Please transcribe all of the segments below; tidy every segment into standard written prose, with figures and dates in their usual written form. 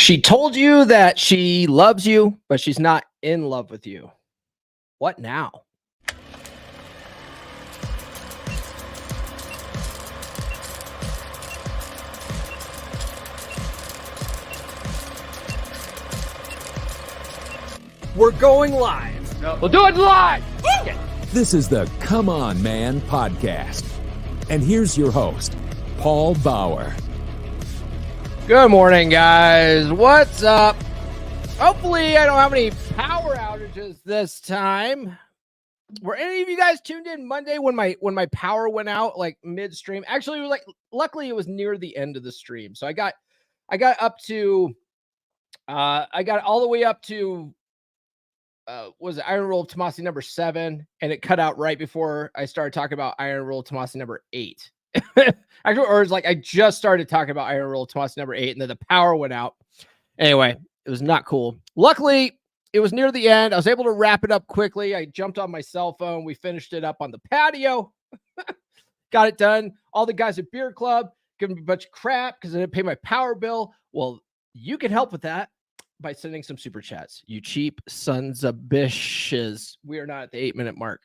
She told you that she loves you, but she's not in love with you. What now? We're going live. No. We'll do it live. This is the Come On Man podcast. And here's your host, Paul Bauer. Good morning, guys. What's up? Hopefully, I don't have any power outages this time. Were any of you guys tuned in Monday when my power went out like midstream? Actually, it was luckily it was near the end of the stream. So I got up to I got all the way up to was it Iron Rule of Tomasi number 7, and it cut out right before I started talking about Iron Rule of Tomasi number 8. Actually, or it's like I just started talking about Iron Rule of Tomasi number 8, and then the power went out. Anyway, it was not cool. Luckily, it was near the end. I was able to wrap it up quickly. I jumped on my cell phone. We finished it up on the patio. Got it done. All the guys at Beer Club giving me a bunch of crap because I didn't pay my power bill. Well, you can help with that by sending some super chats. You cheap sons of bitches. We are not at the 8-minute mark.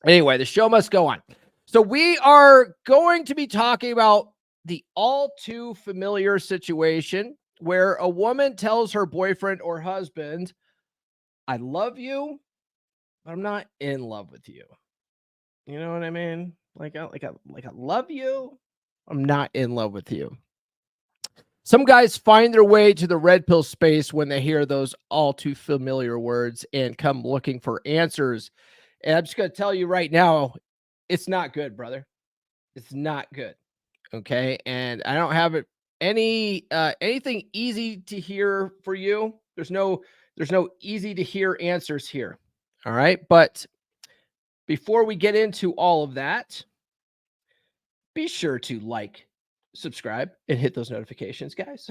Anyway, the show must go on. So we are going to be talking about the all too familiar situation where a woman tells her boyfriend or husband, I love you, but I'm not in love with you. You know what I mean? Like I love you. I'm not in love with you. Some guys find their way to the red pill space when they hear those all too familiar words and come looking for answers. And I'm just going to tell you right now, it's not good, brother. It's not good. Okay. And I don't have anything easy to hear for you. There's no easy to hear answers here. All right. But before we get into all of that, be sure to like, subscribe, and hit those notifications, guys.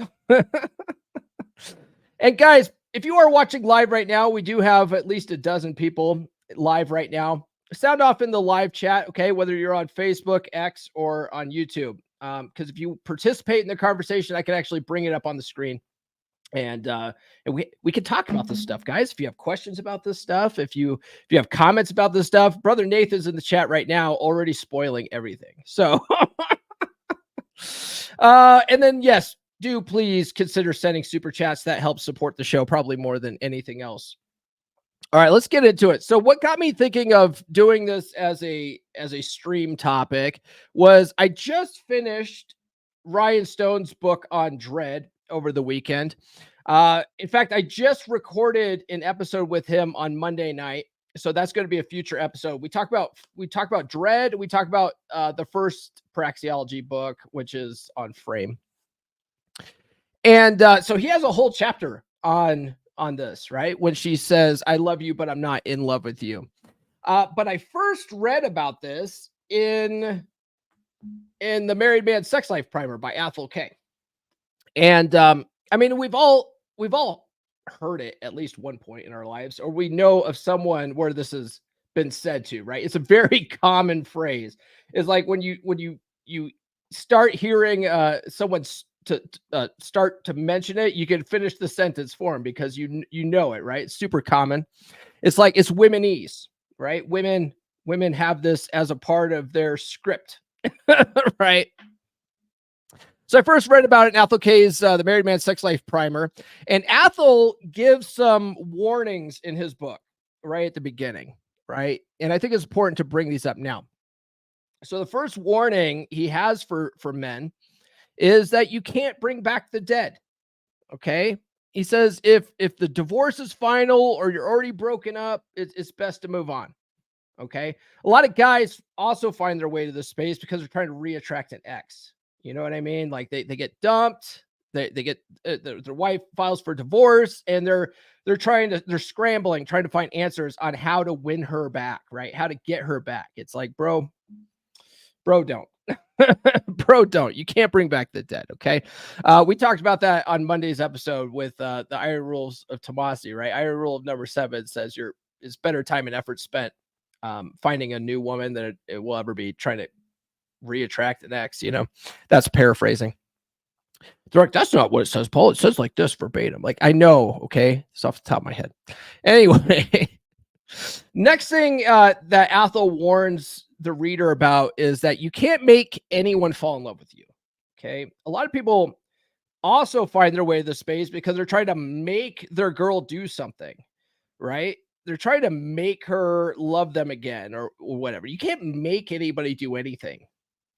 And guys, if you are watching live right now, we do have at least a dozen people live right now. Sound off in the live chat, okay, whether you're on Facebook, X, or on YouTube. Because if you participate in the conversation, I can actually bring it up on the screen. And we can talk about this stuff, guys. If you have questions about this stuff, if you have comments about this stuff, Brother Nathan's in the chat right now already spoiling everything. So and then, yes, do please consider sending super chats. That helps support the show probably more than anything else. All right, let's get into it. So what got me thinking of doing this as a stream topic was I just finished Ryan Stone's book on dread over the weekend. In fact, I just recorded an episode with him on Monday night. So that's going to be a future episode. We talk about dread. We talk about the first praxeology book, which is on frame. And so he has a whole chapter on this, right? When she says, I love you, but I'm not in love with you. But I first read about this in the Married Man Sex Life Primer by Athol K. And I mean, we've all heard it at least one point in our lives, or we know of someone where this has been said to, right? It's a very common phrase. It's like when you start hearing someone start to mention it, you can finish the sentence for them because you know it, right? It's super common. It's like it's womenese, right? Women have this as a part of their script, right? So I first read about it in Athol K's The Married Man Sex Life Primer. And Athol gives some warnings in his book right at the beginning, right? And I think it's important to bring these up now. So the first warning he has for men is that you can't bring back the dead, okay? He says if the divorce is final or you're already broken up, it's best to move on, okay? A lot of guys also find their way to this space because they're trying to reattract an ex. You know what I mean? Like they get dumped, they get their wife files for divorce, and they're scrambling, trying to find answers on how to win her back, right? How to get her back. It's like, bro, don't. Bro, don't. You can't bring back the dead, okay? We talked about that on Monday's episode with the Iron Rules of Tomasi, right? Iron Rule of number 7 says it's better time and effort spent finding a new woman than it will ever be trying to reattract an ex, you know. That's paraphrasing. They're like, that's not what it says, Paul. It says like this verbatim. Like, I know, okay? It's off the top of my head. Anyway, next thing that Athel warns the reader about is that you can't make anyone fall in love with you. Okay. A lot of people also find their way to the space because they're trying to make their girl do something, right? They're trying to make her love them again or whatever. You can't make anybody do anything.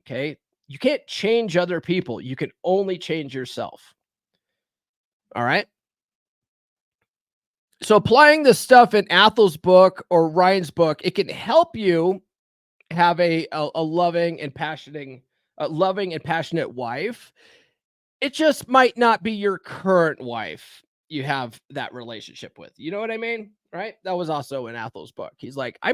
Okay. You can't change other people. You can only change yourself. All right. So applying this stuff in Athel's book or Ryan's book, it can help you have a loving and passionate wife. It just might not be your current wife you have that relationship with. You know what I mean? Right? That was also in Athel's book. He's like, I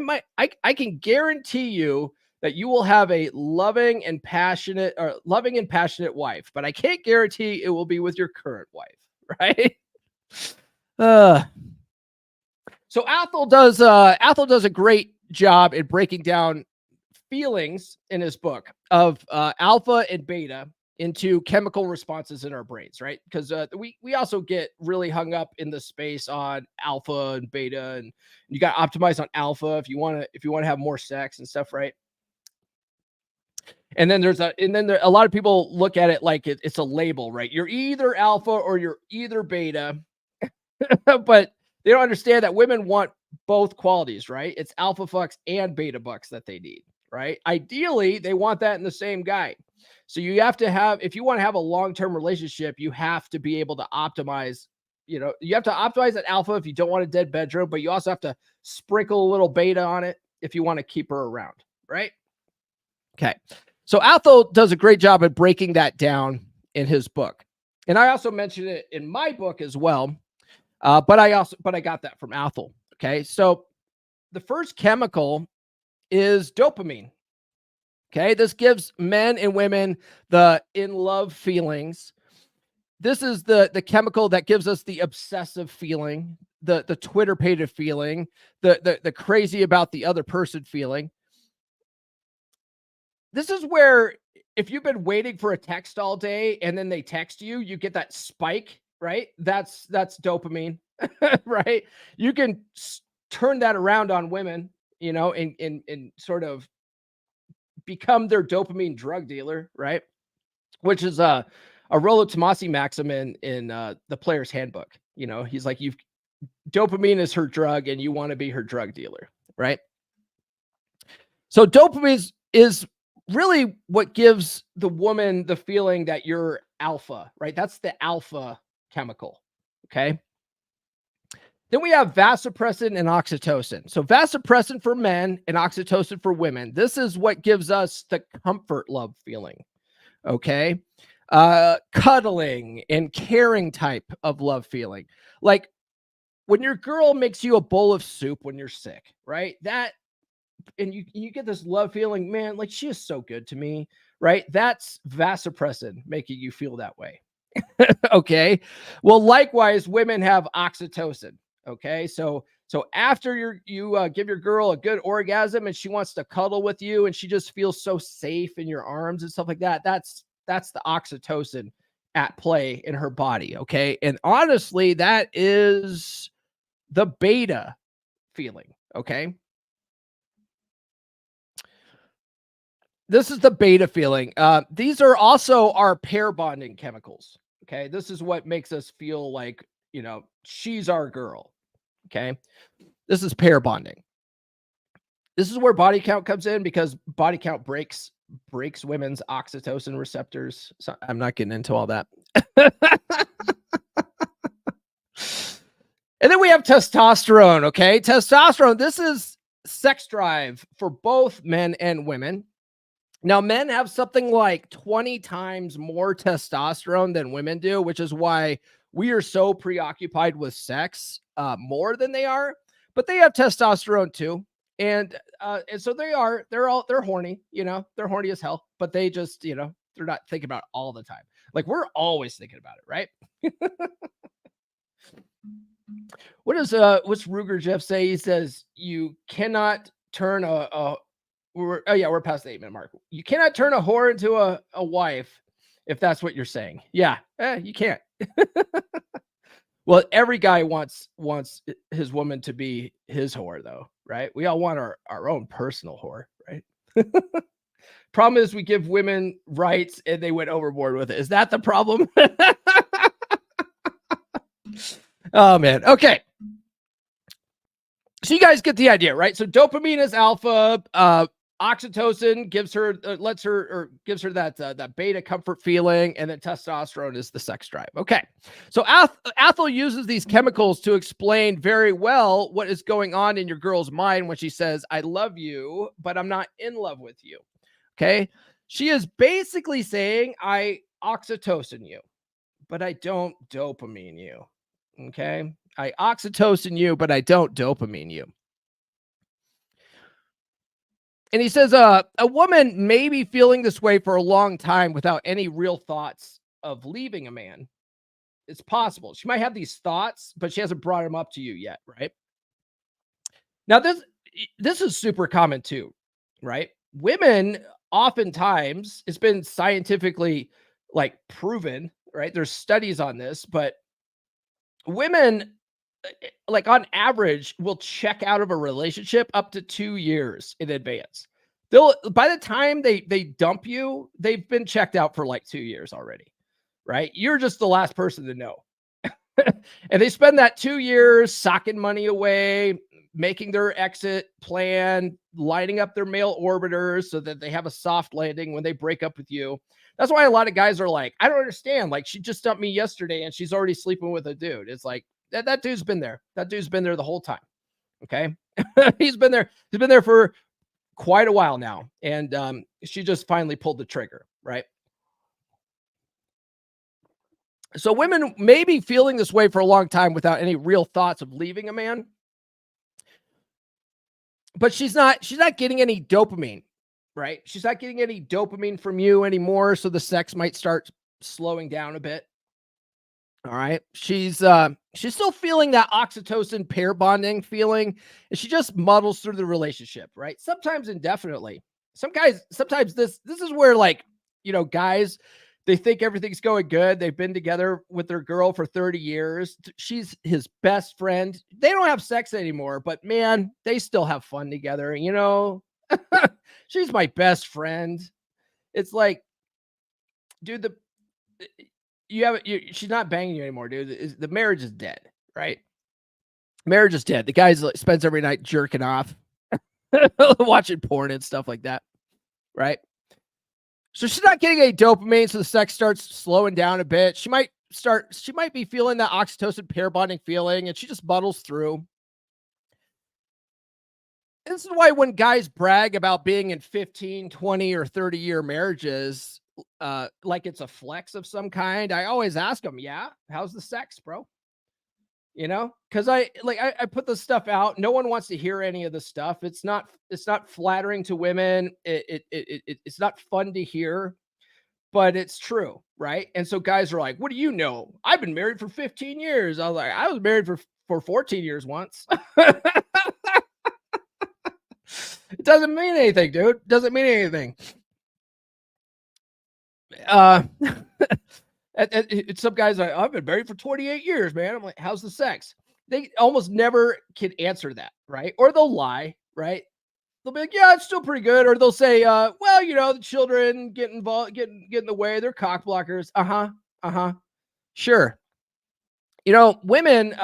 can guarantee you that you will have a loving and passionate wife, but I can't guarantee it will be with your current wife, right? So Athel does a great job at breaking down feelings in his book of alpha and beta into chemical responses in our brains, right? Because we also get really hung up in the space on alpha and beta, and you got to optimize on alpha if you want to have more sex and stuff, right? And then a lot of people look at it like it's a label, right? You're either alpha or you're either beta, but they don't understand that women want both qualities, right? It's alpha fucks and beta bucks that they need, right? Ideally, they want that in the same guy. So you have to have, if you want to have a long-term relationship, you have to be able to optimize, you have to optimize that alpha if you don't want a dead bedroom, but you also have to sprinkle a little beta on it if you want to keep her around, right? Okay. So Athel does a great job at breaking that down in his book. And I also mentioned it in my book as well. But I got that from Athel. Okay. So the first chemical is dopamine. Okay. This gives men and women the in love feelings. This is the chemical that gives us the obsessive feeling, the Twitter-pated feeling, the crazy about the other person feeling. This is where if you've been waiting for a text all day and then they text you, you get that spike, right? That's dopamine, right? You can turn that around on women, and sort of become their dopamine drug dealer, right? Which is a Rollo Tomasi maxim in the Player's Handbook. He's like, dopamine is her drug and you want to be her drug dealer, right? So dopamine is really what gives the woman the feeling that you're alpha, right? That's the alpha chemical. Okay. Then we have vasopressin and oxytocin. So vasopressin for men and oxytocin for women. This is what gives us the comfort love feeling. Okay. Cuddling and caring type of love feeling. Like when your girl makes you a bowl of soup when you're sick, right? And you get this love feeling, man, like she is so good to me, right? That's vasopressin making you feel that way. Okay. Well, likewise, women have oxytocin. Okay. So after you give your girl a good orgasm and she wants to cuddle with you and she just feels so safe in your arms and stuff like that, that's the oxytocin at play in her body. Okay. And honestly, that is the beta feeling. Okay. This is the beta feeling. These are also our pair bonding chemicals. Okay. This is what makes us feel like, she's our girl. Okay. This is pair bonding. This is where body count comes in because body count breaks women's oxytocin receptors. So I'm not getting into all that. And then we have testosterone. Okay. Testosterone. This is sex drive for both men and women. Now, men have something like 20 times more testosterone than women do, which is why we are so preoccupied with sex more than they are. But they have testosterone too, and so they're horny. They're horny as hell. But they just they're not thinking about it all the time. Like we're always thinking about it, right? What's Ruger Jeff say? He says you cannot turn we're past the 8-minute mark. You cannot turn a whore into a wife if that's what you're saying. Yeah, you can't. Well, every guy wants his woman to be his whore, though, right? We all want our own personal whore, right? Problem is we give women rights and they went overboard with it. Is that the problem? Oh, man. Okay. So you guys get the idea, right? So dopamine is alpha. Oxytocin gives her, gives her that beta comfort feeling, and then testosterone is the sex drive. Okay, so Athel uses these chemicals to explain very well what is going on in your girl's mind when she says, "I love you, but I'm not in love with you." Okay, she is basically saying, "I oxytocin you, but I don't dopamine you." Okay, I oxytocin you, but I don't dopamine you. And he says, a woman may be feeling this way for a long time without any real thoughts of leaving a man. It's possible. She might have these thoughts, but she hasn't brought them up to you yet, right? Now, this is super common too, right? Women, oftentimes, it's been scientifically like proven, right? There's studies on this, but women, like on average, will check out of a relationship up to 2 years in advance. They'll, by the time they dump you, they've been checked out for like 2 years already, right? You're just the last person to know. And they spend that 2 years socking money away, making their exit plan, lining up their male orbiters so that they have a soft landing when they break up with you. That's why a lot of guys are like, I don't understand. Like, she just dumped me yesterday and she's already sleeping with a dude. It's like, that dude's been there. That dude's been there the whole time. Okay. He's been there. He's been there for quite a while now. And she just finally pulled the trigger. Right. So women may be feeling this way for a long time without any real thoughts of leaving a man. But she's not getting any dopamine, right? She's not getting any dopamine from you anymore. So the sex might start slowing down a bit. All right. She's still feeling that oxytocin pair bonding feeling, and she just muddles through the relationship, right? Sometimes indefinitely. Sometimes this is where, like, guys, they think everything's going good. They've been together with their girl for 30 years. She's his best friend. They don't have sex anymore, but man, they still have fun together, She's my best friend. It's like, dude, she's not banging you anymore, dude. The marriage is dead, right? Marriage is dead. The guy spends every night jerking off, watching porn and stuff like that, right? So she's not getting any dopamine, so the sex starts slowing down a bit. She might be feeling that oxytocin pair bonding feeling, and she just muddles through. And this is why when guys brag about being in 15, 20, or 30-year marriages, like it's a flex of some kind, I always ask them, yeah, how's the sex, bro? Because I put this stuff out. No one wants to hear any of this stuff. It's not flattering to women. It's not fun to hear, but it's true, right? And so guys are like, what do you know? I've been married for 15 years. I was like, I was married for 14 years once. It doesn't mean anything, dude. Doesn't mean anything. Some guys are, I've been married for 28 years, man. I'm like, how's the sex? They almost never can answer that, right? Or they'll lie, right? They'll be like, yeah, it's still pretty good. Or they'll say, well, the children get involved, get in the way. They're cock blockers. Sure. Women,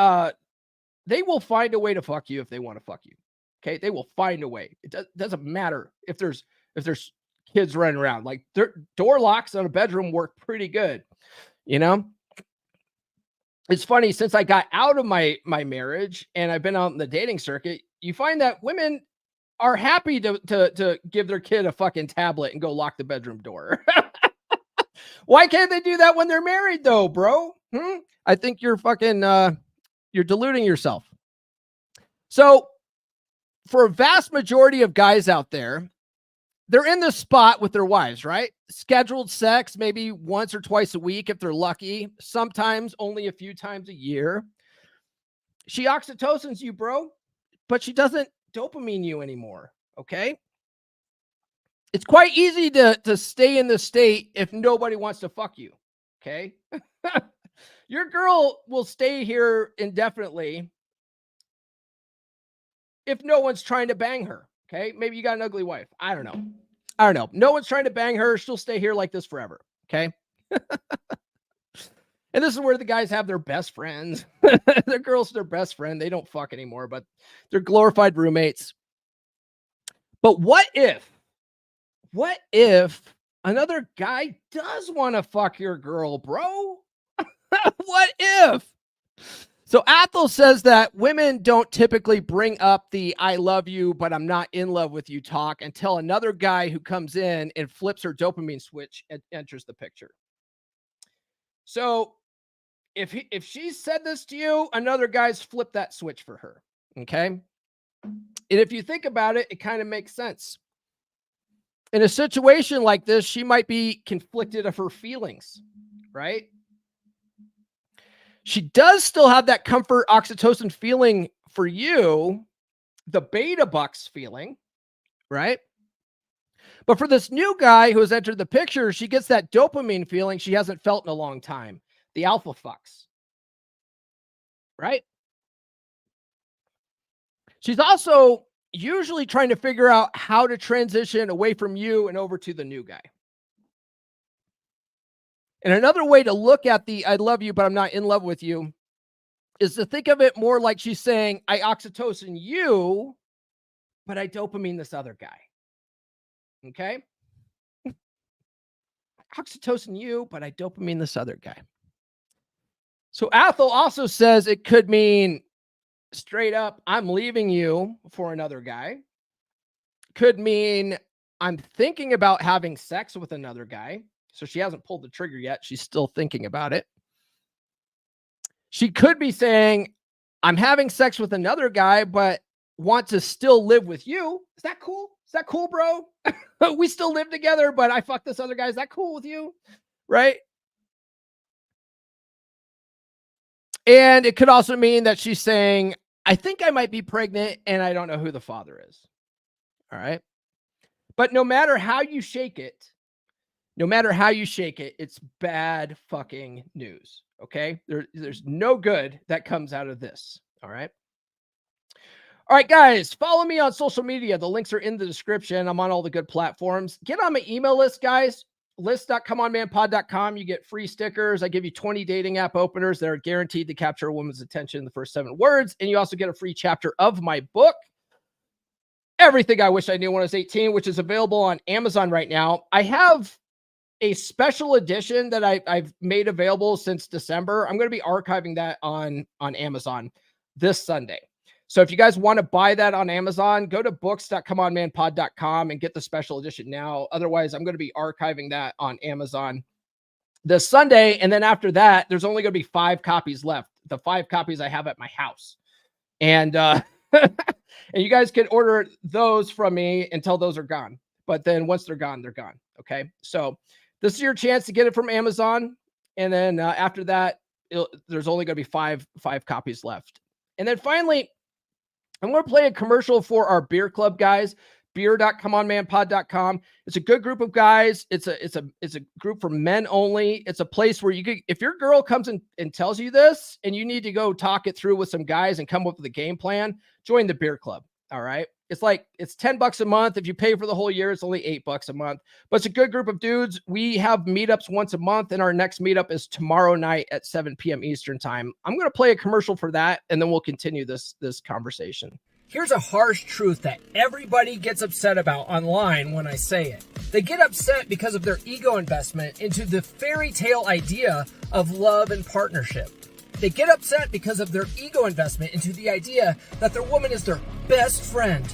they will find a way to fuck you if they want to fuck you. Okay. They will find a way. It doesn't matter if there's kids running around. Like, their door locks on a bedroom work pretty good. It's funny, since I got out of my marriage and I've been out in the dating circuit, you find that women are happy to give their kid a fucking tablet and go lock the bedroom door. Why can't they do that when they're married though, bro? I think you're fucking, you're deluding yourself. So for a vast majority of guys out there, they're in this spot with their wives, right? Scheduled sex, maybe once or twice a week if they're lucky. Sometimes only a few times a year. She oxytocins you, bro, but she doesn't dopamine you anymore, okay? It's quite easy to stay in the state if nobody wants to fuck you. Okay. Your girl will stay here indefinitely if no one's trying to bang her. Okay. Maybe you got an ugly wife. I don't know. No one's trying to bang her. She'll stay here like this forever. Okay. And this is where the guys have their best friends. The girl's their best friend. They don't fuck anymore, but they're glorified roommates. But what if another guy does want to fuck your girl, bro? What if? So Athel says that women don't typically bring up the I love you, but I'm not in love with you talk until another guy who comes in and flips her dopamine switch and enters the picture. So if she said this to you, another guy's flipped that switch for her. Okay. And if you think about it, it kind of makes sense. In a situation like this, she might be conflicted of her feelings, right? She does still have that comfort oxytocin feeling for you, the beta bucks feeling, right? But for this new guy who has entered the picture, she gets that dopamine feeling she hasn't felt in a long time, the alpha fucks, right? She's also usually trying to figure out how to transition away from you and over to the new guy. And another way to look at the I love you, but I'm not in love with you is to think of it more like she's saying, I oxytocin you, but I dopamine this other guy. Okay? Oxytocin you, but I dopamine this other guy. So Athel also says it could mean straight up, I'm leaving you for another guy. Could mean I'm thinking about having sex with another guy. So she hasn't pulled the trigger yet. She's still thinking about it. She could be saying, I'm having sex with another guy, but want to still live with you. Is that cool? Is that cool, bro? We still live together, but I fuck this other guy. Is that cool with you? Right? And it could also mean that she's saying, I think I might be pregnant and I don't know who the father is. All right. But no matter how you shake it, it's bad fucking news. Okay. There's no good that comes out of this. All right. All right, guys, follow me on social media. The links are in the description. I'm on all the good platforms. Get on my email list, guys. List.comeonmanpod.com. You get free stickers. I give you 20 dating app openers that are guaranteed to capture a woman's attention in the first 7 words. And you also get a free chapter of my book, Everything I Wish I Knew When I Was 18, which is available on Amazon right now. I have a special edition that I've made available since December. I'm going to be archiving that on Amazon this Sunday. So if you guys want to buy that on Amazon, go to books.comeonmanpod.com and get the special edition now. Otherwise, I'm going to be archiving that on Amazon this Sunday. And then after that, there's only going to be 5 copies left. The 5 copies I have at my house. And, and you guys can order those from me until those are gone. But then once they're gone, they're gone. Okay. So this is your chance to get it from Amazon. And then after that, there's only going to be five copies left. And then finally, I'm going to play a commercial for our beer club, guys. Beer.comeonmanpod.com. It's a good group of guys. It's a group for men only. It's a place where you could, if your girl comes in and tells you this and you need to go talk it through with some guys and come up with a game plan, join the beer club. All right. It's $10 a month. If you pay for the whole year, it's only $8 a month, but it's a good group of dudes. We have meetups once a month, and our next meetup is tomorrow night at 7 p.m. Eastern time. I'm going to play a commercial for that, and then we'll continue this conversation. Here's a harsh truth that everybody gets upset about online when I say it. They get upset because of their ego investment into the fairy tale idea of love and partnership. They get upset because of their ego investment into the idea that their woman is their best friend,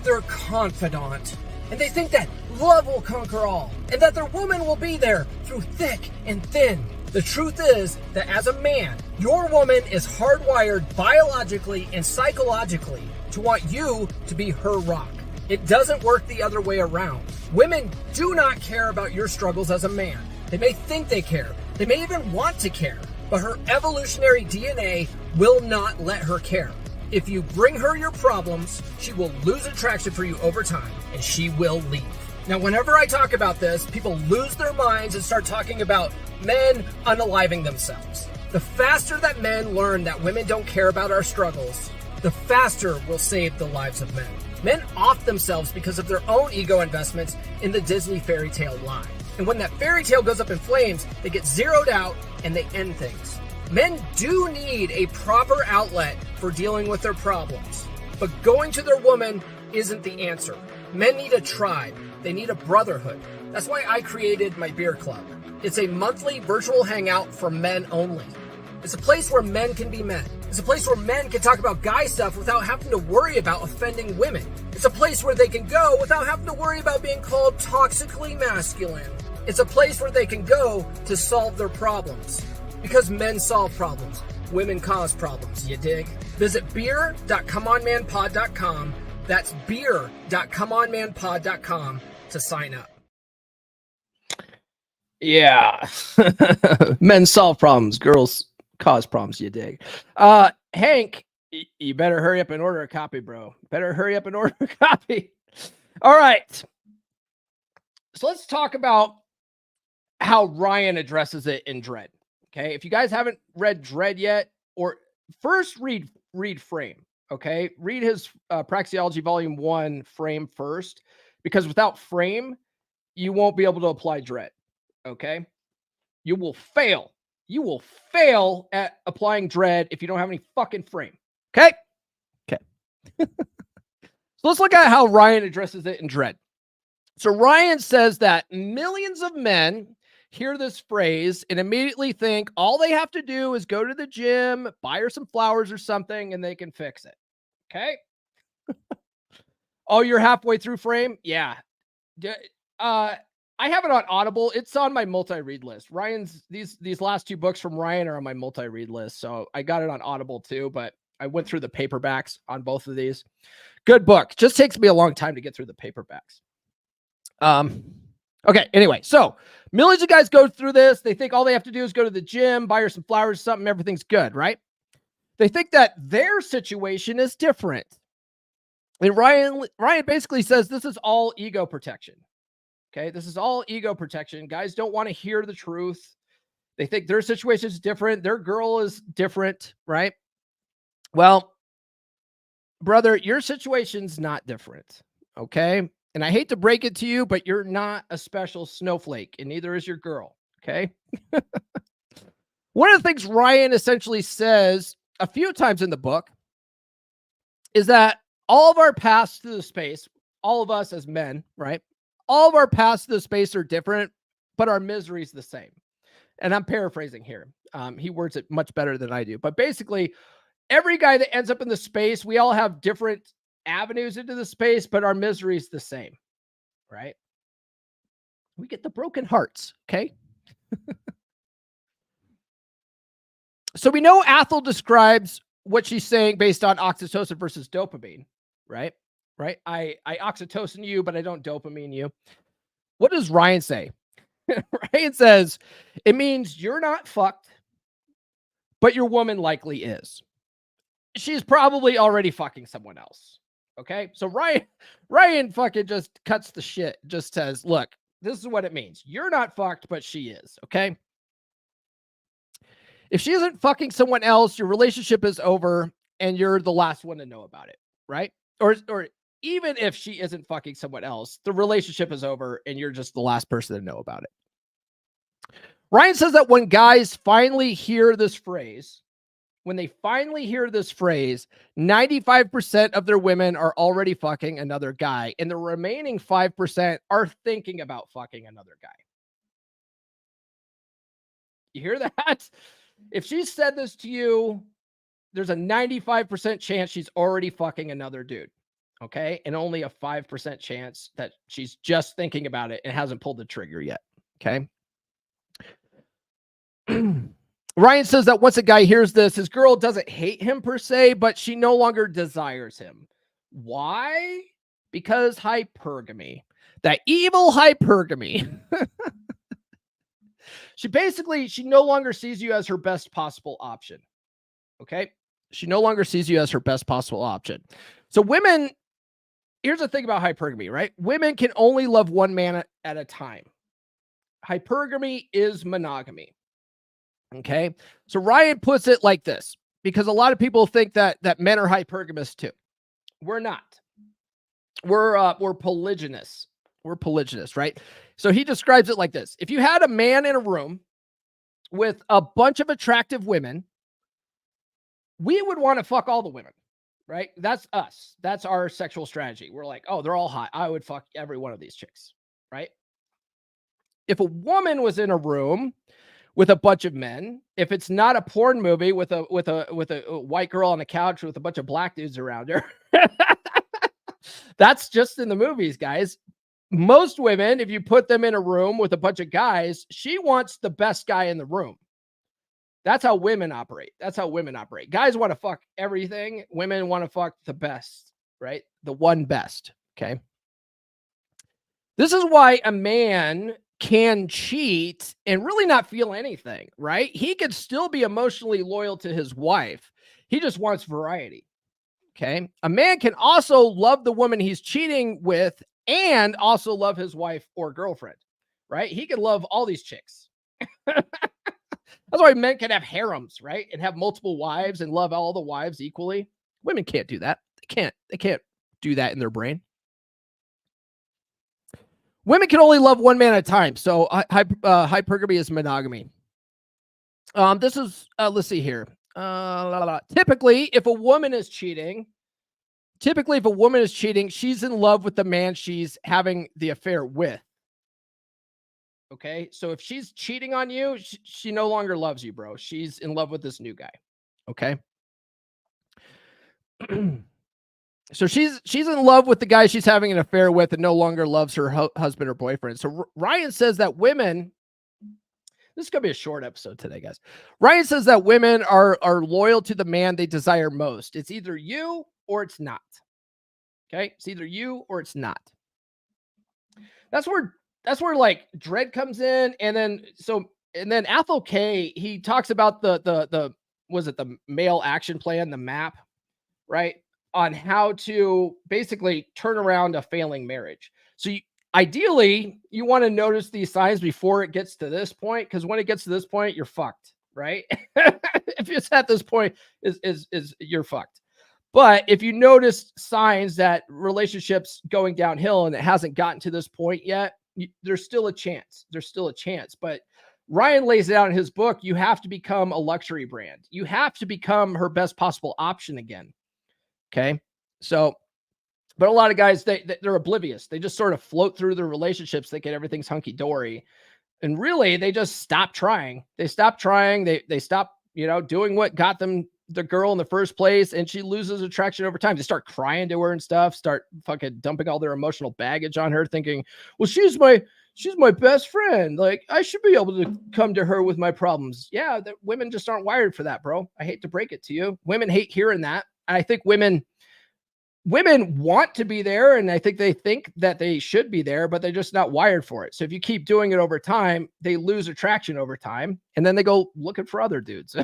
their confidant, and they think that love will conquer all, and that their woman will be there through thick and thin. The truth is that as a man, your woman is hardwired biologically and psychologically to want you to be her rock. It doesn't work the other way around. Women do not care about your struggles as a man. They may think they care. They may even want to care. But her evolutionary DNA will not let her care. If you bring her your problems, she will lose attraction for you over time, and she will leave. Now, whenever I talk about this, people lose their minds and start talking about men unaliving themselves. The faster that men learn that women don't care about our struggles, the faster we'll save the lives of men. Men off themselves because of their own ego investments in the Disney fairy tale lie. And when that fairy tale goes up in flames, they get zeroed out and they end things. Men do need a proper outlet for dealing with their problems, but going to their woman isn't the answer. Men need a tribe. They need a brotherhood. That's why I created my beer club. It's a monthly virtual hangout for men only. It's a place where men can be men. It's a place where men can talk about guy stuff without having to worry about offending women. It's a place where they can go without having to worry about being called toxically masculine. It's a place where they can go to solve their problems. Because men solve problems. Women cause problems, you dig? Visit beer.comeonmanpod.com. That's beer.comeonmanpod.com to sign up. Yeah. Men solve problems. Girls cause problems, you dig? Hank, you better hurry up and order a copy, bro. Better hurry up and order a copy. All right. So let's talk about how Ryan addresses it in Dread. Okay. If you guys haven't read Dread yet, or first read Frame. Okay. Read his Praxeology Volume 1 Frame first, because without Frame, you won't be able to apply Dread. Okay. You will fail. You will fail at applying Dread if you don't have any fucking Frame. Okay. Okay. So let's look at how Ryan addresses it in Dread. So Ryan says that millions of men hear this phrase and immediately think all they have to do is go to the gym, buy her some flowers or something, and they can fix it. Okay. Oh, you're halfway through Frame? Yeah. I have it on Audible. It's on my multi-read list. Ryan's these last two books from Ryan are on my multi-read list. So I got it on Audible too, but I went through the paperbacks on both of these. Good book. Just takes me a long time to get through the paperbacks. Okay. Anyway, so millions of guys go through this. They think all they have to do is go to the gym, buy her some flowers, something, everything's good, right? They think that their situation is different. And Ryan basically says this is all ego protection. Okay. This is all ego protection. Guys don't want to hear the truth. They think their situation is different. Their girl is different, right? Well, brother, your situation's not different. Okay. And I hate to break it to you, but you're not a special snowflake, and neither is your girl. Okay. One of the things Ryan essentially says a few times in the book is that all of our paths to the space, all of us as men, right? All of our paths to the space are different, but our misery is the same. And I'm paraphrasing here. He words it much better than I do. But basically, every guy that ends up in the space, we all have different avenues into the space, but our misery is the same, right? We get the broken hearts, okay? So we know Athel describes what she's saying based on oxytocin versus dopamine, right? Right? I oxytocin you, but I don't dopamine you. What does Ryan say? Ryan says, it means you're not fucked, but your woman likely is. She's probably already fucking someone else. Okay. So Ryan fucking just cuts the shit, just says, look, this is what it means. You're not fucked, but she is. Okay. If she isn't fucking someone else, your relationship is over and you're the last one to know about it. Right. Or even if she isn't fucking someone else, the relationship is over and you're just the last person to know about it. Ryan says that when guys finally hear this phrase, 95% of their women are already fucking another guy, and the remaining 5% are thinking about fucking another guy. You hear that? If she said this to you, there's a 95% chance she's already fucking another dude. Okay. And only a 5% chance that she's just thinking about it and hasn't pulled the trigger yet. Okay. Ryan says that once a guy hears this, his girl doesn't hate him per se, but she no longer desires him. Why? Because hypergamy. That evil hypergamy. She no longer sees you as her best possible option. Okay? She no longer sees you as her best possible option. So women here's the thing about hypergamy, right? Women can only love one man at a time. Hypergamy is monogamy. Okay. So Ryan puts it like this, because a lot of people think that men are hypergamous too. We're not. We're polygynous. We're polygynous, right? So he describes it like this. If you had a man in a room with a bunch of attractive women, we would want to fuck all the women, right? That's us. That's our sexual strategy. We're like, oh, they're all hot. I would fuck every one of these chicks, right? If a woman was in a room with a bunch of men, if it's not a porn movie with a white girl on a couch with a bunch of black dudes around her, that's just in the movies, guys. Most women, if you put them in a room with a bunch of guys, she wants the best guy in the room. That's how women operate. That's how women operate. Guys want to fuck everything. Women want to fuck the best, right? The one best. Okay. This is why a man can cheat and really not feel anything, right? He could still be emotionally loyal to his wife. He just wants variety. Okay. A man can also love the woman he's cheating with and also love his wife or girlfriend, right? He can love all these chicks. That's why men can have harems, right? And have multiple wives and love all the wives equally. Women can't do that. They can't do that in their brain. Women can only love one man at a time. So hypergamy is monogamy. This is, let's see here. Typically, if a woman is cheating, she's in love with the man she's having the affair with. Okay. So if she's cheating on you, she no longer loves you, bro. She's in love with this new guy. Okay. So she's in love with the guy she's having an affair with and no longer loves her husband or boyfriend. So Ryan says that women, this is going to be a short episode today, guys. Ryan says that women are loyal to the man they desire most. It's either you or it's not. Okay. It's either you or it's not. That's where like Dread comes in. And then Athol K, he talks about the male action plan, the MAP, right? On how to basically turn around a failing marriage. So ideally, you want to notice these signs before it gets to this point, because when it gets to this point, you're fucked, right? If it's at this point, is you're fucked. But if you notice signs that relationships going downhill and it hasn't gotten to this point yet, there's still a chance. But Ryan lays it out in his book. You have to become a luxury brand. You have to become her best possible option again. Okay. So, but a lot of guys, they're oblivious. They just sort of float through their relationships, thinking everything's hunky dory. And really, they just stop trying. They stop, doing what got them the girl in the first place. And she loses attraction over time. They start crying to her and stuff, start fucking dumping all their emotional baggage on her, thinking, well, she's my best friend. Like, I should be able to come to her with my problems. Yeah. Women just aren't wired for that, bro. I hate to break it to you. Women hate hearing that. I think women want to be there, and I think they think that they should be there, but they're just not wired for it. So if you keep doing it over time, they lose attraction over time, and then they go looking for other dudes,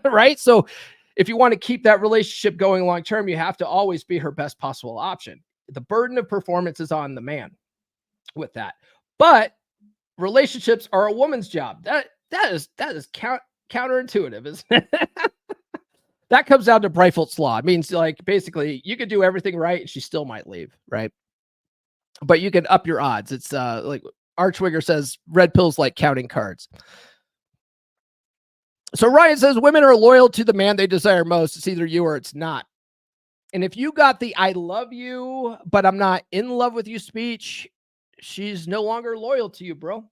right? So if you want to keep that relationship going long term, you have to always be her best possible option. The burden of performance is on the man with that. But relationships are a woman's job. That is counterintuitive, isn't it? That comes down to Breitfeld's law. It means, like, basically you could do everything right and she still might leave, right? But you can up your odds. It's like Archwiger says, red pill's like counting cards. So Ryan says women are loyal to the man they desire most. It's either you or it's not. And if you got the I love you, but I'm not in love with you speech, she's no longer loyal to you, bro.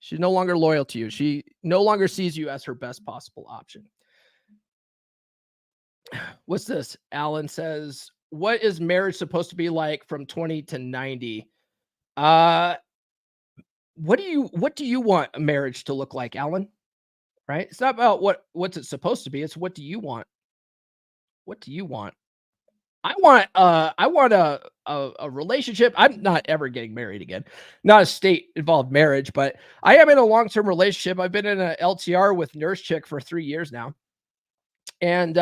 She's no longer loyal to you. She no longer sees you as her best possible option. What's this? Alan says, what is marriage supposed to be like from 20 to 90? What do you want a marriage to look like, Alan? Right? It's not about what's it supposed to be. It's what do you want? What do you want? I want a relationship. I'm not ever getting married again. Not a state involved marriage, but I am in a long-term relationship. I've been in an LTR with Nurse Chick for 3 years now. And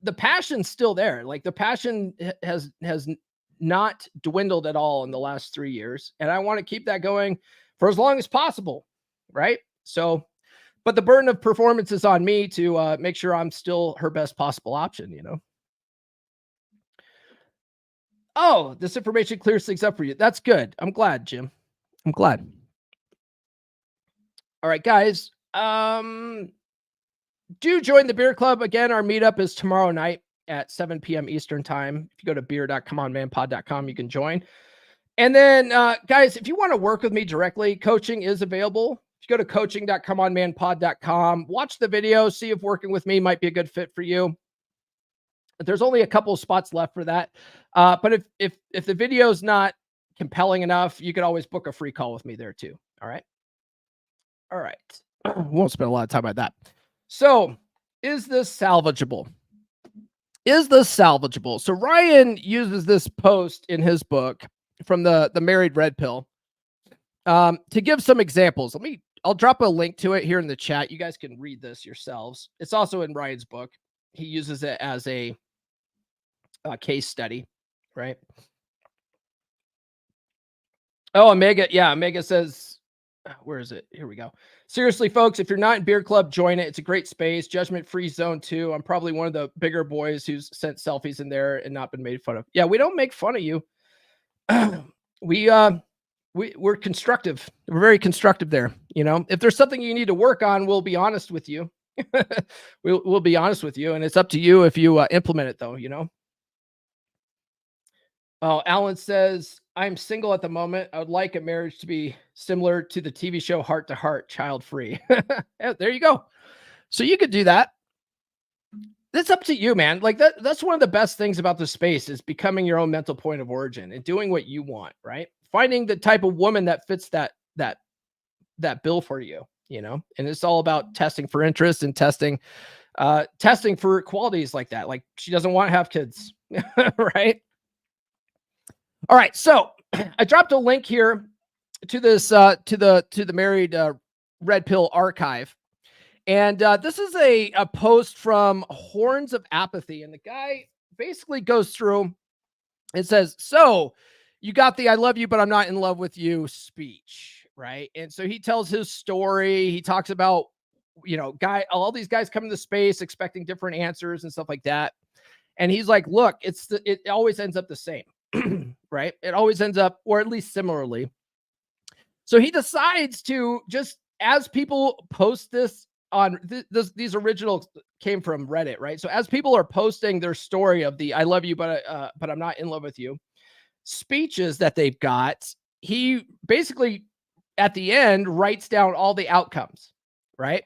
the passion's still there. Like, the passion has not dwindled at all in the last 3 years. And I want to keep that going for as long as possible. Right. So, but the burden of performance is on me to make sure I'm still her best possible option, you know? Oh, this information clears things up for you. That's good. I'm glad, Jim. I'm glad. All right, guys. Do join the beer club. Again, our meetup is tomorrow night at 7 p.m. Eastern time. If you go to beer.comeonmanpod.com, you can join. And then, guys, if you want to work with me directly, coaching is available. If you go to coaching.comeonmanpod.com, watch the video, see if working with me might be a good fit for you. There's only a couple of spots left for that. But if the video is not compelling enough, you could always book a free call with me there too. All right. All right. Won't spend a lot of time on that. So, is this salvageable? Is this salvageable? So Ryan uses this post in his book from the Married Red Pill to give some examples. I'll drop a link to it here in the chat. You guys can read this yourselves. It's also in Ryan's book. He uses it as a case study, right? Oh, Omega. Yeah, Omega says, where is it? Here we go. Seriously, folks, if you're not in beer club, join it. It's a great space. Judgment-free zone too. I'm probably one of the bigger boys who's sent selfies in there and not been made fun of. Yeah, we don't make fun of you. We're constructive. We're very constructive there. You know, if there's something you need to work on, we'll be honest with you. we'll be honest with you, and it's up to you if you implement it, though. You know. Oh, Alan says, I'm single at the moment. I would like a marriage to be similar to the TV show Heart to Heart, child free. Yeah, there you go. So you could do that. That's up to you, man. Like that's one of the best things about the space is becoming your own mental point of origin and doing what you want, right? Finding the type of woman that fits that bill for you, you know? And it's all about testing for interest and testing for qualities like that. Like she doesn't want to have kids, right? All right, so I dropped a link here to this to the Married Red Pill archive, and this is a post from Horns of Apathy, and the guy basically goes through and says, "So you got the 'I love you, but I'm not in love with you' speech, right?" And so he tells his story. He talks about all these guys come into space expecting different answers and stuff like that, and he's like, "Look, it always ends up the same." Right? It always ends up, or at least similarly. So he decides to just, as people post this on these originals came from Reddit, right? So as people are posting their story of the "I love you, but I'm not in love with you" speeches that they've got, he basically at the end writes down all the outcomes, right?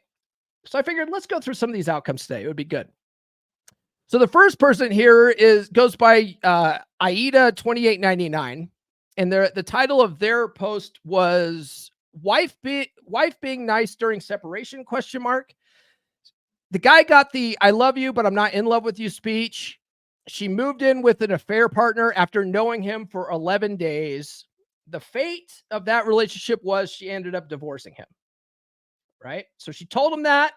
So I figured let's go through some of these outcomes today. It would be good. So the first person here goes by Aida 2899, and the title of their post was wife being nice during separation ? The guy got the "I love you, but I'm not in love with you" speech. She moved in with an affair partner after knowing him for 11 days. The fate of that relationship was she ended up divorcing him. Right? So she told him that,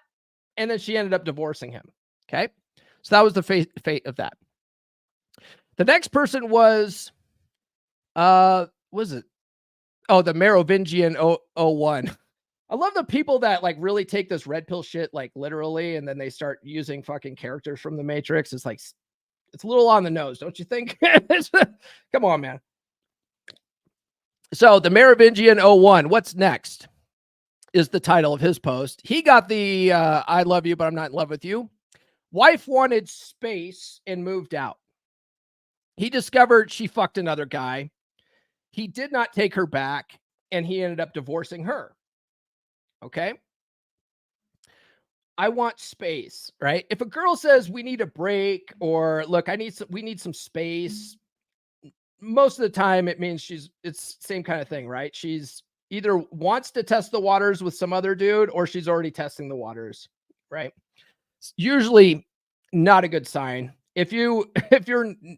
and then she ended up divorcing him. Okay. So that was the fate of that. The next person was, was it? Oh, the Merovingian 01. I love the people that like really take this red pill shit like literally, and then they start using fucking characters from the Matrix. It's like, it's a little on the nose, don't you think? Come on, man. So the Merovingian 01, what's next? Is the title of his post. He got the "I love you, but I'm not in love with you." Wife wanted space and moved out. He discovered she fucked another guy. He did not take her back, and he ended up divorcing her. Okay. I want space, right? If a girl says we need a break, or look, we need some space, most of the time it means it's the same kind of thing, right? She's either wants to test the waters with some other dude, or she's already testing the waters, right? It's usually not a good sign. If you're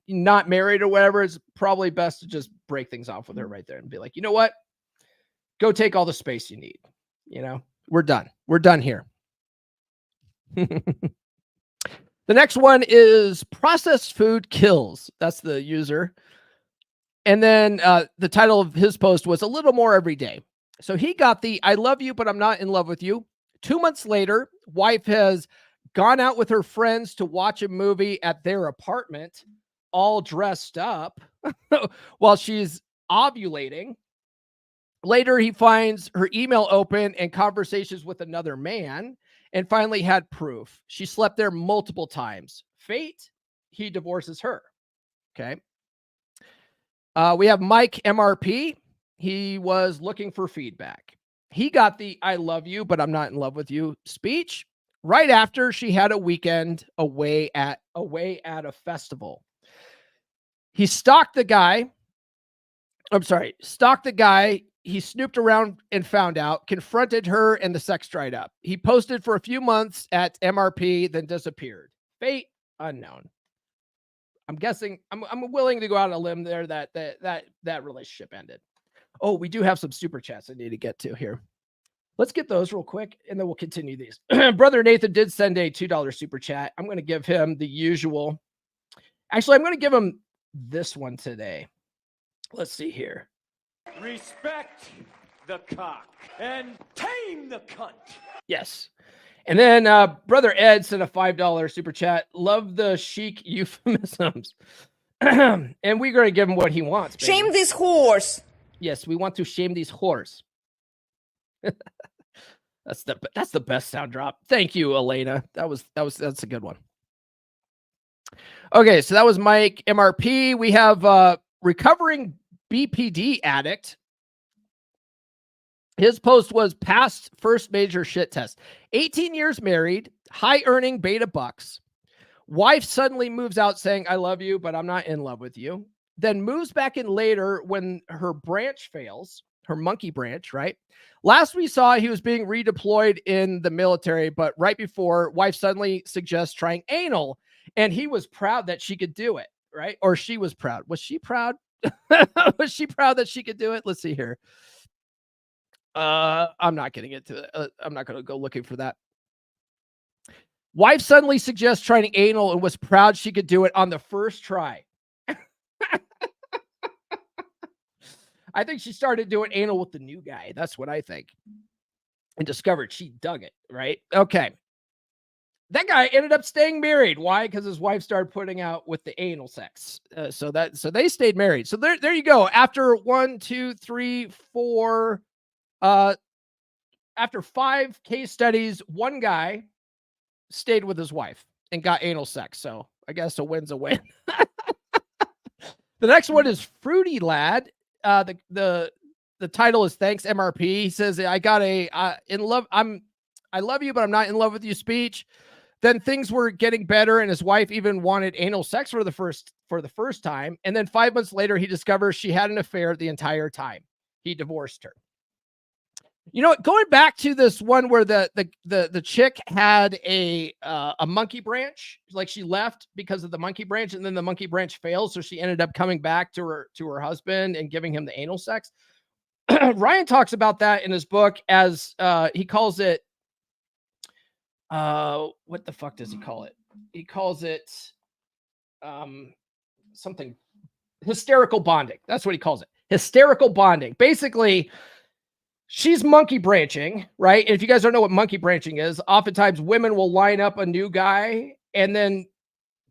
not married or whatever, it's probably best to just break things off with her right there and be like, you know what? Go take all the space you need. You know, we're done. We're done here. The next one is processed food kills. That's the user. And then the title of his post was a little more every day. So he got the I love you, but I'm not in love with you. 2 months later, wife has gone out with her friends to watch a movie at their apartment, all dressed up while she's ovulating. Later, he finds her email open and conversations with another man, and finally had proof. She slept there multiple times. Fate, he divorces her. Okay. We have Mike MRP. He was looking for feedback. He got the I love you, but I'm not in love with you speech right after she had a weekend away at a festival. He stalked the guy. Stalked the guy. He snooped around and found out, confronted her, and the sex dried up. He posted for a few months at MRP, then disappeared. Fate unknown. I'm guessing I'm willing to go out on a limb there that relationship ended. Oh, we do have some super chats I need to get to here. Let's get those real quick, and then we'll continue these. Brother Nathan did send a $2 super chat. I'm going to give him the usual. Actually, I'm going to give him this one today. Let's see here. Respect the cock and tame the cunt. Yes. And then Brother Ed sent a $5 super chat. Love the chic euphemisms. And we're going to give him what he wants. Baby. Shame this horse. Yes, we want to shame these whores. That's the best sound drop. Thank you, Elena. That's a good one. Okay, so that was Mike MRP. We have recovering BPD addict. His post was past first major shit test. 18 years married, high earning beta bucks. Wife suddenly moves out saying, I love you, but I'm not in love with you. Then moves back in later when her branch fails, her monkey branch, right? Last we saw, he was being redeployed in the military, but right before, wife suddenly suggests trying anal, and he was proud that she could do it, right? Or she was proud. Was she proud? Was she proud that she could do it? Let's see here. I'm not getting into it. I'm not going to go looking for that. Wife suddenly suggests trying anal and was proud she could do it on the first try. I think she started doing anal with the new guy. That's what I think. And discovered she dug it, right? Okay. That guy ended up staying married. Why? Because his wife started putting out with the anal sex. So they stayed married. So there you go. After 1, 2, 3, 4, after 5 case studies, one guy stayed with his wife and got anal sex. So I guess a win's a win. The next one is Fruity Lad. The title is Thanks MRP. He says, I got a I love you, but I'm not in love with you speech. Then things were getting better, and his wife even wanted anal sex for the first time. And then 5 months later, he discovers she had an affair the entire time. He divorced her. You know what? Going back to this one where the chick had a monkey branch, like she left because of the monkey branch, and then the monkey branch failed, so she ended up coming back to her husband and giving him the anal sex. Ryan talks about that in his book as he calls it. What the fuck does he call it? He calls it something hysterical bonding. That's what he calls it. Hysterical bonding. Basically, she's monkey branching, right? And if you guys don't know what monkey branching is, oftentimes women will line up a new guy and then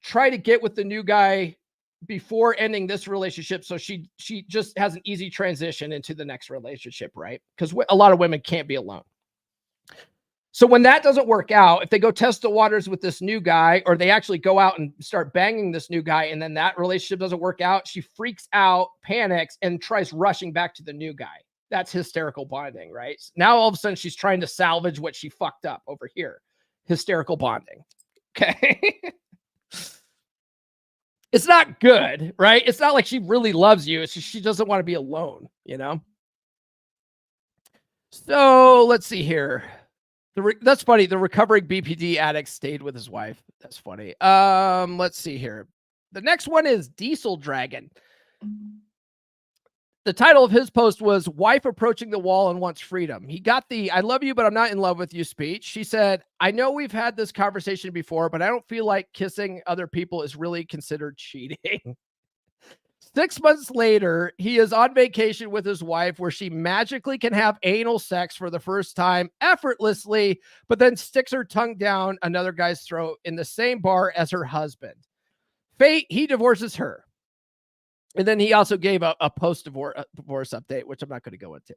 try to get with the new guy before ending this relationship. So she just has an easy transition into the next relationship, right? Because a lot of women can't be alone. So when that doesn't work out, if they go test the waters with this new guy, or they actually go out and start banging this new guy, and then that relationship doesn't work out, she freaks out, panics, and tries rushing back to the new guy. That's hysterical bonding, right? Now all of a sudden she's trying to salvage what she fucked up over here. Hysterical bonding. Okay. It's not good, right? It's not like she really loves you. It's just she doesn't want to be alone, you know? So let's see here. That's funny. The recovering BPD addict stayed with his wife. That's funny. Let's see here. The next one is Diesel Dragon. The title of his post was Wife Approaching the Wall and Wants Freedom. He got the I love you, but I'm not in love with you speech. She said, I know we've had this conversation before, but I don't feel like kissing other people is really considered cheating. 6 months later, he is on vacation with his wife where she magically can have anal sex for the first time effortlessly, but then sticks her tongue down another guy's throat in the same bar as her husband. Fate, he divorces her. And then he also gave a post-divorce update, which I'm not going to go into.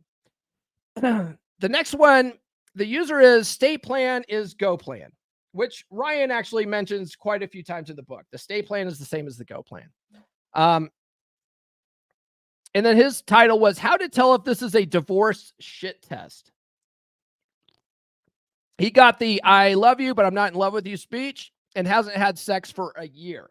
The next one, the user is stay plan is go plan, which Ryan actually mentions quite a few times in the book. The stay plan is the same as the go plan. And then his title was How to Tell If This Is a Divorce Shit Test. He got the I love you, but I'm not in love with you speech and hasn't had sex for a year.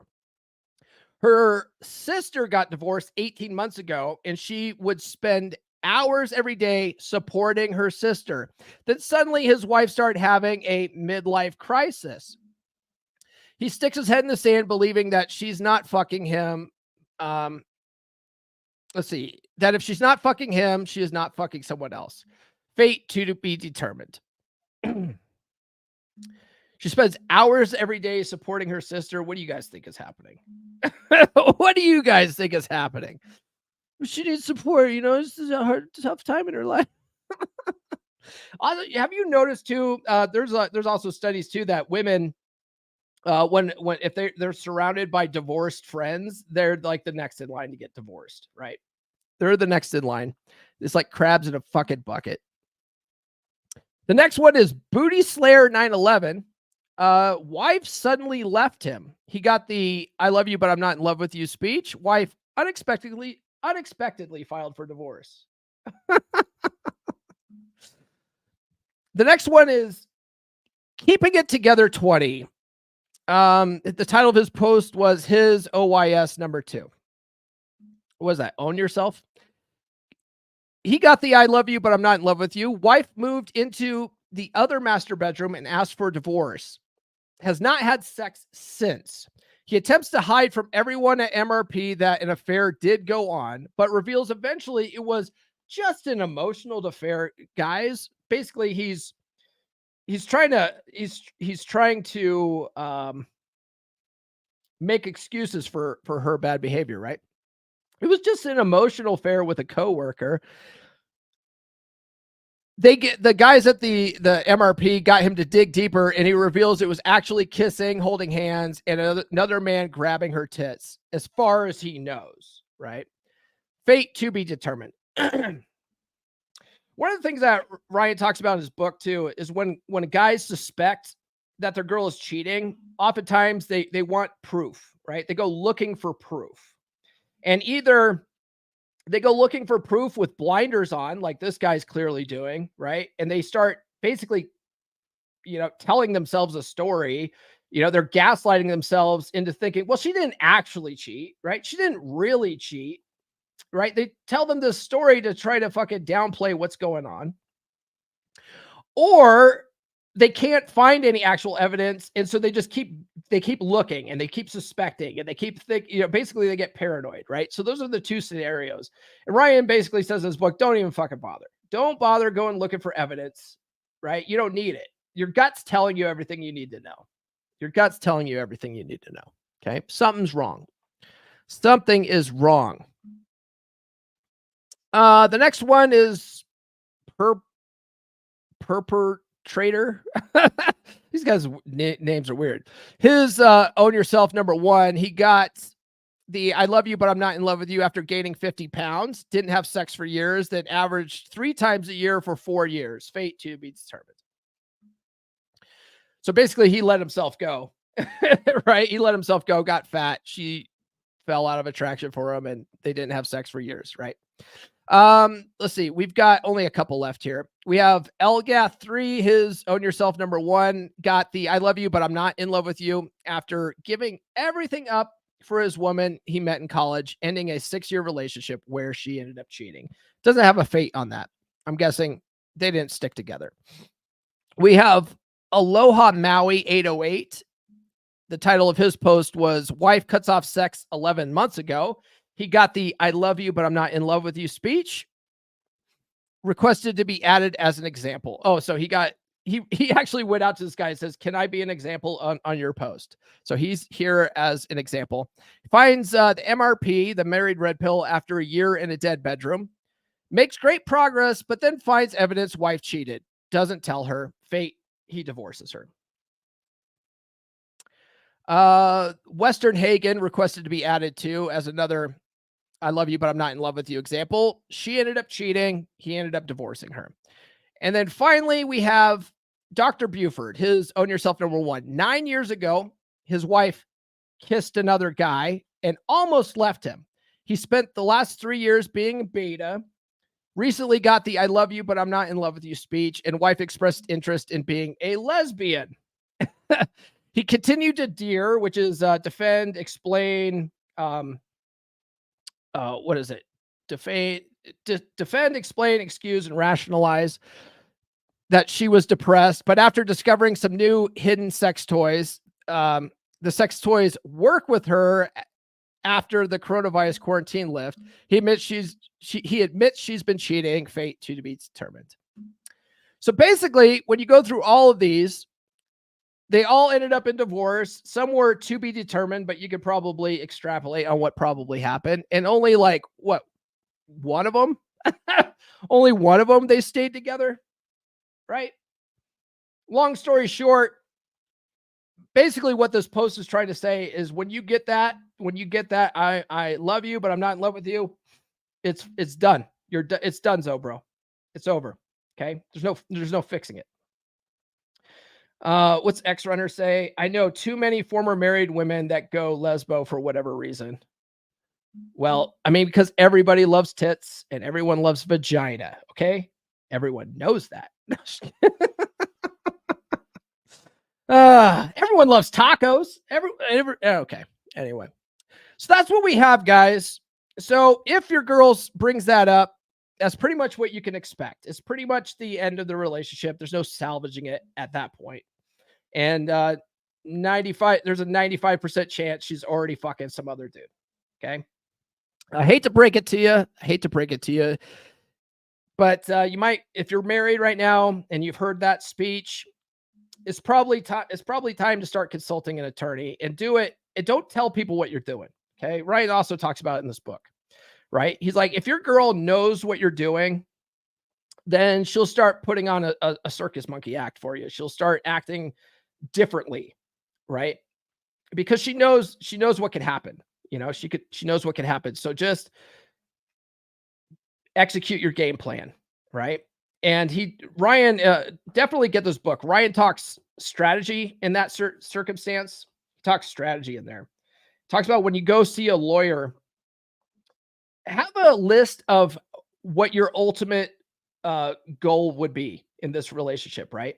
Her sister got divorced 18 months ago, and she would spend hours every day supporting her sister. Then suddenly his wife started having a midlife crisis. He sticks his head in the sand, believing that she's not fucking him. Let's see, that if she's not fucking him, she is not fucking someone else. Fate to be determined. She spends hours every day supporting her sister. What do you guys think is happening? What do you guys think is happening? She needs support. You know, this is a hard, tough time in her life. Have you noticed too? There's also studies too that women, when if they're surrounded by divorced friends, they're like the next in line to get divorced, right? They're the next in line. It's like crabs in a fucking bucket. The next one is Booty Slayer 911. Wife suddenly left him. He got the I love you, but I'm not in love with you speech. Wife unexpectedly filed for divorce. The next one is Keeping It Together 20. The title of his post was his OYS number 2. What was that? Own Yourself. He got the I love you, but I'm not in love with you. Wife moved into the other master bedroom and asked for divorce. Has not had sex since. He attempts to hide from everyone at MRP that an affair did go on, but reveals eventually it was just an emotional affair. Guys, basically he's trying to make excuses for her bad behavior, right? It was just an emotional affair with a coworker. The guys at the MRP got him to dig deeper, and he reveals it was actually kissing, holding hands, and another man grabbing her tits, as far as he knows, right? Fate to be determined. One of the things that Ryan talks about in his book too is when guys suspect that their girl is cheating, oftentimes they want proof, right? They go looking for proof. And either they go looking for proof with blinders on, like this guy's clearly doing, right? And they start basically, telling themselves a story. They're gaslighting themselves into thinking, well, she didn't actually cheat, right? She didn't really cheat, right? They tell them this story to try to fucking downplay what's going on. Or they can't find any actual evidence, and so they just keep looking, and they keep suspecting, and they keep thinking, basically they get paranoid, right? So those are the two scenarios. And Ryan basically says in his book, don't even fucking bother. Don't bother going looking for evidence, right? You don't need it. Your gut's telling you everything you need to know. Your gut's telling you everything you need to know. Okay? Something's wrong. Something is wrong. The next one is Trader. These guys' names are weird. His Own Yourself number 1. He got the I love you, but I'm not in love with you after gaining 50 pounds. Didn't have sex for years. Then averaged 3 times a year for 4 years. Fate to be determined. So basically, he let himself go. Right? He let himself go. Got fat. She fell out of attraction for him, and they didn't have sex for years. Right? Let's see. We've got only a couple left here. We have Elgath 3, his Own Yourself number 1, got the I love you, but I'm not in love with you after giving everything up for his woman he met in college, ending a 6-year relationship where she ended up cheating. Doesn't have a fate on that. I'm guessing they didn't stick together. We have Aloha Maui 808. The title of his post was Wife Cuts Off Sex 11 months ago. He got the I love you, but I'm not in love with you speech. Requested to be added as an example. Oh, so he got he actually went out to this guy and says, "Can I be an example on your post?" So he's here as an example. Finds the MRP, the married red pill, after a year in a dead bedroom. Makes great progress, but then finds evidence wife cheated. Doesn't tell her. Fate, he divorces her. Western Hagen requested to be added to as another "I love you, but I'm not in love with you" example. She ended up cheating. He ended up divorcing her. And then finally, we have Dr. Buford, his Own Yourself #1. 9 years ago, his wife kissed another guy and almost left him. He spent the last 3 years being a beta, recently got the "I love you, but I'm not in love with you" speech, and wife expressed interest in being a lesbian. He continued to DEAR, which is defend, explain, what is it? Defend, explain, excuse, and rationalize that she was depressed. But after discovering some new hidden sex toys, the sex toys work with her after the coronavirus quarantine lift. He admits she's been cheating. Fate to be determined. So basically, when you go through all of these, they all ended up in divorce. Some were to be determined, but you could probably extrapolate on what probably happened. And only like one of them, only one of them, they stayed together, right? Long story short, basically what this post is trying to say is when you get that, I love you, but I'm not in love with you, it's done. It's donezo, bro. It's over. Okay. There's no fixing it. What's X Runner say? I know too many former married women that go lesbo for whatever reason. Well, I mean, because everybody loves tits and everyone loves vagina. Okay. Everyone knows that. Everyone loves tacos. Okay. Anyway, so that's what we have, guys. So if your girl brings that up, that's pretty much what you can expect. It's pretty much the end of the relationship. There's no salvaging it at that point. And there's a 95% chance she's already fucking some other dude. Okay. I hate to break it to you. But you might, if you're married right now and you've heard that speech, it's probably time to start consulting an attorney and do it. And don't tell people what you're doing. Okay. Ryan also talks about it in this book, right? He's like, if your girl knows what you're doing, then she'll start putting on a circus monkey act for you. She'll start acting differently, right? Because she knows what could happen. You know, she knows what can happen. So just execute your game plan, right? And Ryan, definitely get this book. Ryan talks strategy in that circumstance. He talks strategy in there. Talks about when you go see a lawyer, have a list of what your ultimate goal would be in this relationship, right?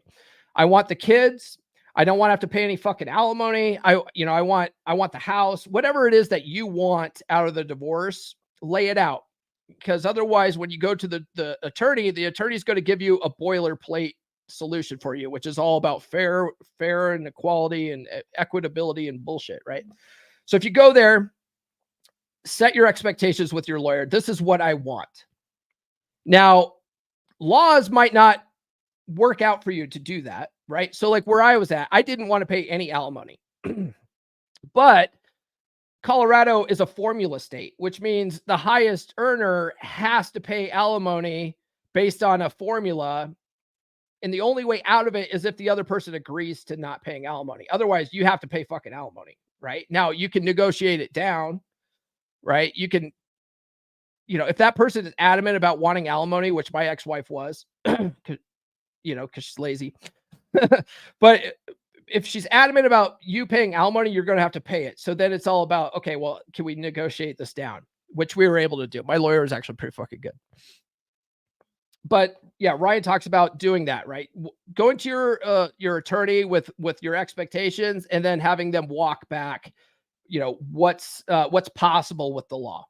I want the kids. I don't want to have to pay any fucking alimony. I want the house, whatever it is that you want out of the divorce, lay it out. Because otherwise, when you go to the attorney's going to give you a boilerplate solution for you, which is all about fair and equality and equitability and bullshit, right? So if you go there, set your expectations with your lawyer. This is what I want. Now, laws might not work out for you to do that, right? So like where I was at, I didn't want to pay any alimony. But Colorado is a formula state, which means the highest earner has to pay alimony based on a formula. And the only way out of it is if the other person agrees to not paying alimony. Otherwise, you have to pay fucking alimony, right? Now, you can negotiate it down, right? You can, if that person is adamant about wanting alimony, which my ex-wife was, because she's lazy. But if she's adamant about you paying alimony, you're going to have to pay it. So then it's all about, okay, well, can we negotiate this down? Which we were able to do. My lawyer is actually pretty fucking good. But yeah, Ryan talks about doing that, right? Going to your attorney with your expectations and then having them walk back, what's possible with the law,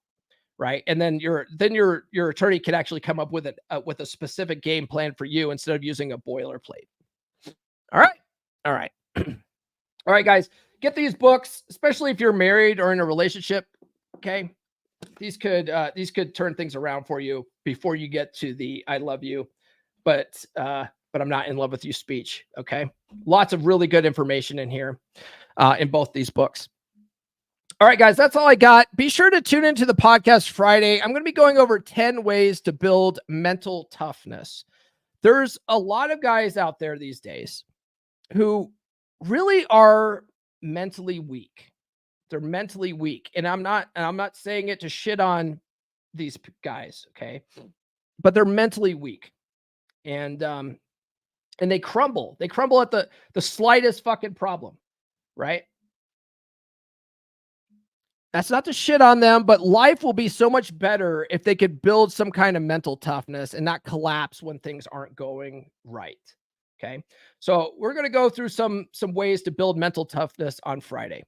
right? And then your attorney can actually come up with a specific game plan for you instead of using a boilerplate. All right. All right, guys, get these books, especially if you're married or in a relationship. Okay. These could turn things around for you before you get to the "I love you, but but I'm not in love with you speech. Okay. Lots of really good information in here in both these books. All right, guys, that's all I got. Be sure to tune into the podcast Friday. I'm going to be going over 10 ways to build mental toughness. There's a lot of guys out there these days who really are mentally weak. They're mentally weak. And I'm not saying it to shit on these guys, okay? But they're mentally weak. And they crumble. They crumble at the slightest fucking problem, right? That's not to shit on them, but life will be so much better if they could build some kind of mental toughness and not collapse when things aren't going right. Okay. So we're going to go through some ways to build mental toughness on Friday.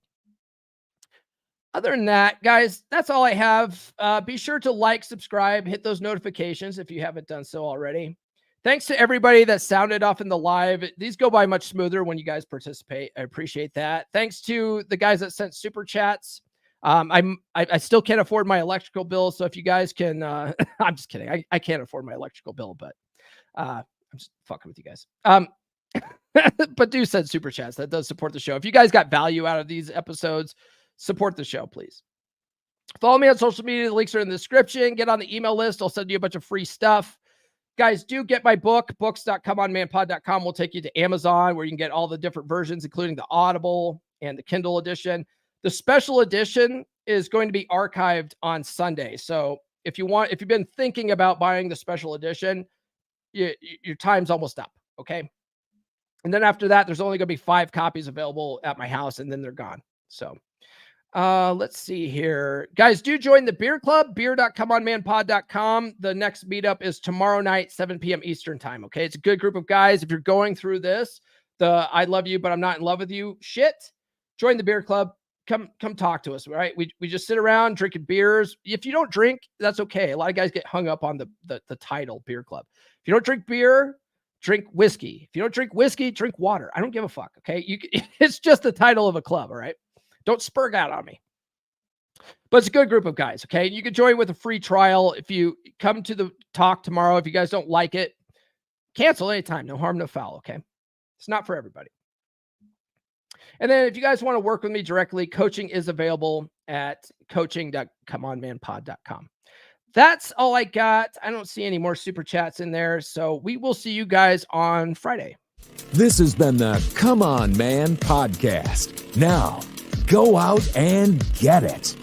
Other than that, guys, that's all I have. Be sure to like, subscribe, hit those notifications if you haven't done so already. Thanks to everybody that sounded off in the live. These go by much smoother when you guys participate. I appreciate that. Thanks to the guys that sent super chats. I still can't afford my electrical bill. So if you guys can, I'm just kidding. I can't afford my electrical bill, but I'm just fucking with you guys. But do send super chats. That does support the show. If you guys got value out of these episodes, support the show, please. Follow me on social media. The links are in the description. Get on the email list. I'll send you a bunch of free stuff. Guys, do get my book, books.comeonmanpod.com. We'll take you to Amazon where you can get all the different versions, including the Audible and the Kindle edition. The special edition is going to be archived on Sunday. So if you've been thinking about buying the special edition, your time's almost up. Okay. And then after that, there's only going to be 5 copies available at my house and then they're gone. So let's see here. Guys, do join the beer club, beer.comeonmanpod.com. The next meetup is tomorrow night, 7 p.m. Eastern time. Okay. It's a good group of guys. If you're going through this, I love you, but I'm not in love with you shit, join the beer club. Come talk to us. Right. We just sit around drinking beers. If you don't drink, that's okay. A lot of guys get hung up on the title beer club. If you don't drink beer, drink whiskey. If you don't drink whiskey, drink water. I don't give a fuck. Okay. It's just the title of a club. All right. Don't spurg out on me. But it's a good group of guys. Okay. You can join with a free trial. If you come to the talk tomorrow, if you guys don't like it, cancel anytime. No harm, no foul. Okay. It's not for everybody. And then if you guys want to work with me directly, coaching is available at coaching.comeonmanpod.com. That's all I got. I don't see any more super chats in there. So we will see you guys on Friday. This has been the Come On Man podcast. Now, go out and get it.